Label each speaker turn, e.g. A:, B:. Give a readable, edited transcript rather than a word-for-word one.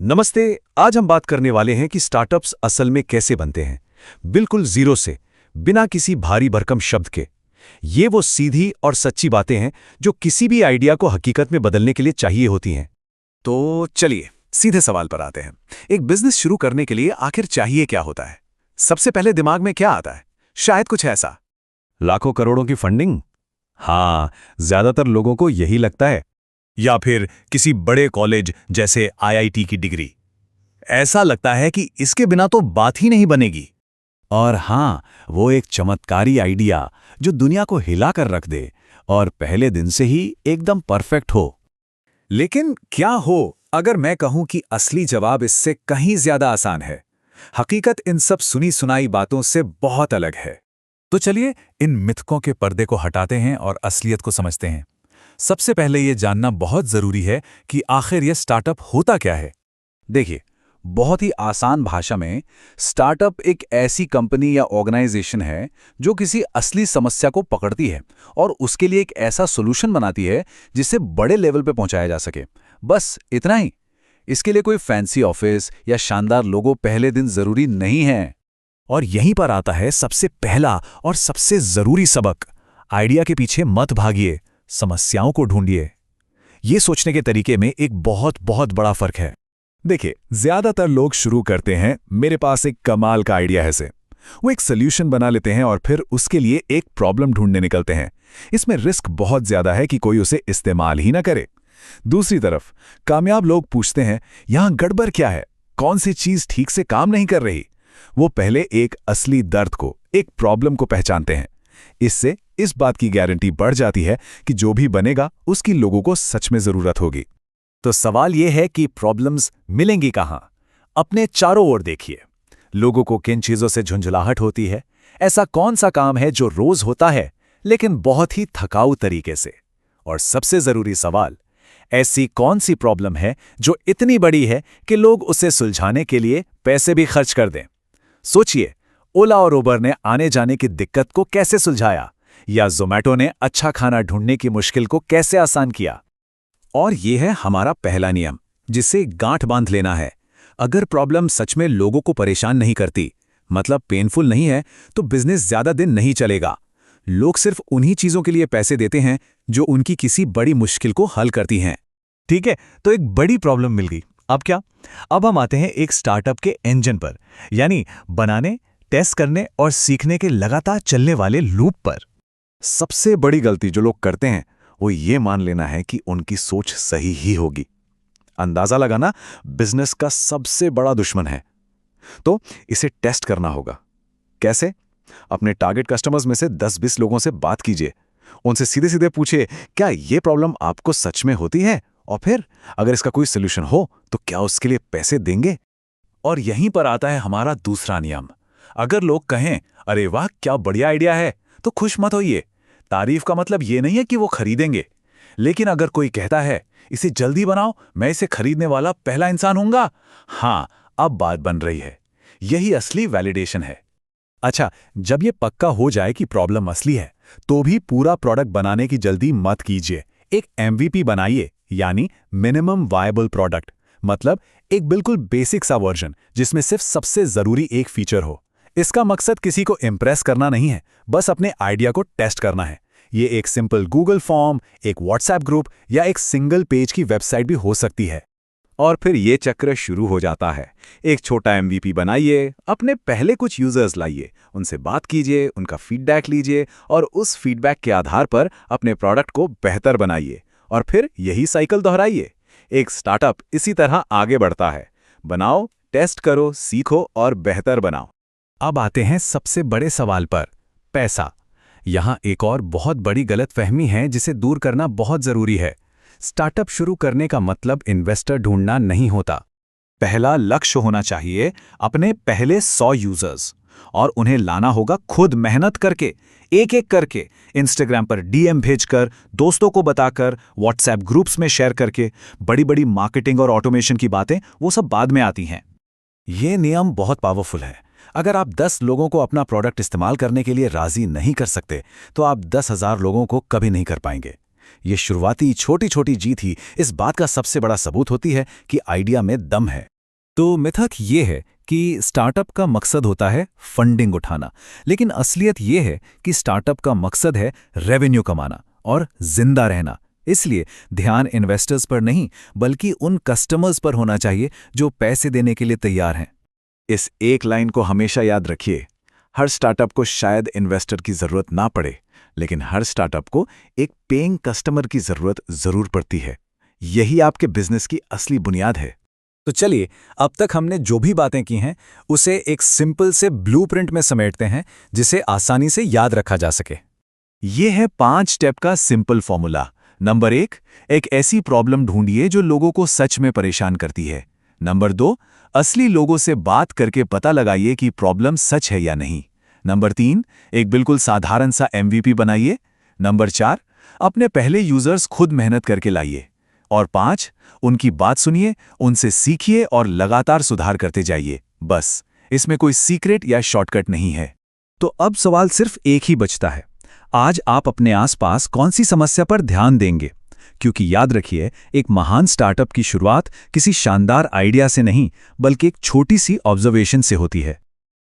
A: नमस्ते। आज हम बात करने वाले हैं कि स्टार्टअप्स असल में कैसे बनते हैं, बिल्कुल जीरो से, बिना किसी भारी भरकम शब्द के। ये वो सीधी और सच्ची बातें हैं जो किसी भी आइडिया को हकीकत में बदलने के लिए चाहिए होती हैं।
B: तो चलिए सीधे सवाल पर आते हैं। एक बिजनेस शुरू करने के लिए आखिर चाहिए क्या होता है? सबसे पहले दिमाग में क्या आता है? शायद कुछ ऐसा।
A: लाखों करोड़ों की फंडिंग। हाँ, ज्यादातर लोगों को यही लगता है।
B: या फिर किसी बड़े कॉलेज जैसे आईआईटी की डिग्री। ऐसा लगता है कि इसके बिना तो बात ही नहीं बनेगी।
A: और हाँ, वो एक चमत्कारी आइडिया जो दुनिया को हिला कर रख दे और पहले दिन से ही एकदम परफेक्ट हो।
B: लेकिन क्या हो अगर मैं कहूं कि असली जवाब इससे कहीं ज्यादा आसान है? हकीकत इन सब सुनी सुनाई बातों से बहुत अलग है। तो चलिए इन मिथकों के पर्दे को हटाते हैं और असलियत को समझते हैं। सबसे पहले ये जानना बहुत जरूरी है कि आखिर ये स्टार्टअप होता क्या है।
C: देखिए, बहुत ही आसान भाषा में स्टार्टअप एक ऐसी कंपनी या ऑर्गेनाइजेशन है जो किसी असली समस्या को पकड़ती है और उसके लिए एक ऐसा सॉल्यूशन बनाती है जिसे बड़े लेवल पे पहुंचाया जा सके। बस इतना ही। इसके लिए कोई फैंसी ऑफिस या शानदार लोगो पहले दिन जरूरी नहीं है।
B: और यहीं पर आता है सबसे पहला और सबसे जरूरी सबक। आइडिया के पीछे मत भागिए, समस्याओं को ढूंढिए। ये सोचने के तरीके में एक बहुत बहुत बड़ा फर्क है। देखिए, ज्यादातर लोग शुरू करते हैं मेरे पास एक कमाल का आइडिया है से। वो एक सोल्यूशन बना लेते हैं और फिर उसके लिए एक प्रॉब्लम ढूंढने निकलते हैं। इसमें रिस्क बहुत ज्यादा है कि कोई उसे इस्तेमाल ही ना करे। दूसरी तरफ कामयाब लोग पूछते हैं यहां गड़बड़ क्या है, कौन सी चीज ठीक से काम नहीं कर रही। वो पहले एक असली दर्द को, एक प्रॉब्लम को पहचानते हैं। इससे इस बात की गारंटी बढ़ जाती है कि जो भी बनेगा उसकी लोगों को सच में जरूरत होगी। तो सवाल यह है कि प्रॉब्लम्स मिलेंगी कहां? अपने चारों ओर देखिए। लोगों को किन चीजों से झुंझलाहट होती है? ऐसा कौन सा काम है जो रोज होता है लेकिन बहुत ही थकाऊ तरीके से? और सबसे जरूरी सवाल, ऐसी कौन सी प्रॉब्लम है जो इतनी बड़ी है कि लोग उसे सुलझाने के लिए पैसे भी खर्च कर दें? सोचिए, ओला और उबर ने आने जाने की दिक्कत को कैसे सुलझाया, या ज़ोमैटो ने अच्छा खाना ढूंढने की मुश्किल को कैसे आसान किया। और यह है हमारा पहला नियम, जिसे गांठ बांध लेना है। अगर प्रॉब्लम सच में लोगों को परेशान नहीं करती, मतलब पेनफुल नहीं है, तो बिजनेस ज्यादा दिन नहीं चलेगा। लोग सिर्फ उन्हीं चीजों के लिए पैसे देते हैं जो उनकी किसी बड़ी मुश्किल को हल करती हैं। ठीक है, तो एक बड़ी प्रॉब्लम मिल गई। अब क्या? अब हम आते हैं एक स्टार्टअप के इंजन पर, यानी बनाने, टेस्ट करने और सीखने के लगातार चलने वाले लूप पर।
C: सबसे बड़ी गलती जो लोग करते हैं वो ये मान लेना है कि उनकी सोच सही ही होगी। अंदाजा लगाना बिजनेस का सबसे बड़ा दुश्मन है। तो इसे टेस्ट करना होगा। कैसे? अपने टारगेट कस्टमर्स में से 10-20 लोगों से बात कीजिए। उनसे सीधे सीधे पूछिए, क्या ये प्रॉब्लम आपको सच में होती है? और फिर अगर इसका कोई सोल्यूशन हो तो क्या उसके लिए पैसे देंगे? और यहीं पर आता है हमारा दूसरा नियम। अगर लोग कहें, अरे वाह क्या बढ़िया आइडिया है, तो खुश मत होइए। तारीफ का मतलब ये नहीं है कि वो खरीदेंगे। लेकिन अगर कोई कहता है, इसे जल्दी बनाओ, मैं इसे खरीदने वाला पहला इंसान हूंगा, हाँ, अब बात बन रही है। यही असली वैलिडेशन है। अच्छा, जब ये पक्का हो जाए कि प्रॉब्लम असली है, तो भी पूरा प्रोडक्ट बनाने की जल्दी मत कीजिए। एक MVP बनाइए, यानी मिनिमम वायबल प्रोडक्ट। मतलब एक बिल्कुल बेसिक सा वर्जन जिसमें सिर्फ सबसे जरूरी एक फीचर हो। इसका मकसद किसी को इम्प्रेस करना नहीं है, बस अपने आइडिया को टेस्ट करना है। ये एक सिंपल गूगल फॉर्म, एक व्हाट्सएप ग्रुप या एक सिंगल पेज की वेबसाइट भी हो सकती है। और फिर ये चक्र शुरू हो जाता है। एक छोटा MVP बनाइए, अपने पहले कुछ यूजर्स लाइए, उनसे बात कीजिए, उनका फीडबैक लीजिए और उस फीडबैक के आधार पर अपने प्रोडक्ट को बेहतर बनाइए। और फिर यही साइकिल दोहराइए। एक स्टार्टअप इसी तरह आगे बढ़ता है। बनाओ, टेस्ट करो, सीखो और बेहतर बनाओ।
B: अब आते हैं सबसे बड़े सवाल पर, पैसा। यहां एक और बहुत बड़ी गलतफहमी है जिसे दूर करना बहुत जरूरी है। स्टार्टअप शुरू करने का मतलब इन्वेस्टर ढूंढना नहीं होता। पहला लक्ष्य होना चाहिए अपने पहले 100 यूजर्स, और उन्हें लाना होगा खुद मेहनत करके, एक एक करके, इंस्टाग्राम पर DM भेजकर, दोस्तों को बताकर, व्हाट्सएप ग्रुप्स में शेयर करके। बड़ी बड़ी मार्केटिंग और ऑटोमेशन की बातें वो सब बाद में आती हैं। ये नियम बहुत पावरफुल है। अगर आप 10 लोगों को अपना प्रोडक्ट इस्तेमाल करने के लिए राजी नहीं कर सकते, तो आप 10,000 लोगों को कभी नहीं कर पाएंगे। ये शुरुआती छोटी छोटी जीत ही इस बात का सबसे बड़ा सबूत होती है कि आइडिया में दम है। तो मिथक ये है कि स्टार्टअप का मकसद होता है फंडिंग उठाना, लेकिन असलियत ये है कि स्टार्टअप का मकसद है रेवेन्यू कमाना और जिंदा रहना। इसलिए ध्यान इन्वेस्टर्स पर नहीं बल्कि उन कस्टमर्स पर होना चाहिए जो पैसे देने के लिए तैयार हैं।
C: इस एक लाइन को हमेशा याद रखिए। हर स्टार्टअप को शायद इन्वेस्टर की जरूरत ना पड़े, लेकिन हर स्टार्टअप को एक पेइंग कस्टमर की जरूरत जरूर पड़ती है। यही आपके बिजनेस की असली बुनियाद है।
B: तो चलिए, अब तक हमने जो भी बातें की हैं उसे एक सिंपल से ब्लूप्रिंट में समेटते हैं जिसे आसानी से याद रखा जा सके।
A: ये है 5 स्टेप का सिंपल फॉर्मूला। नंबर 1, एक ऐसी प्रॉब्लम ढूंढिए जो लोगों को सच में परेशान करती है। नंबर 2, असली लोगों से बात करके पता लगाइए कि प्रॉब्लम सच है या नहीं। नंबर 3, एक बिल्कुल साधारण सा MVP बनाइए। नंबर 4, अपने पहले यूजर्स खुद मेहनत करके लाइए। और 5, उनकी बात सुनिए, उनसे सीखिए और लगातार सुधार करते जाइए। बस, इसमें कोई सीक्रेट या शॉर्टकट नहीं है।
B: तो अब सवाल सिर्फ एक ही बचता है, आज आप अपने आसपास कौन सी समस्या पर ध्यान देंगे? क्योंकि याद रखिए, एक महान स्टार्टअप की शुरुआत किसी शानदार आइडिया से नहीं बल्कि एक छोटी सी ऑब्जर्वेशन से होती है।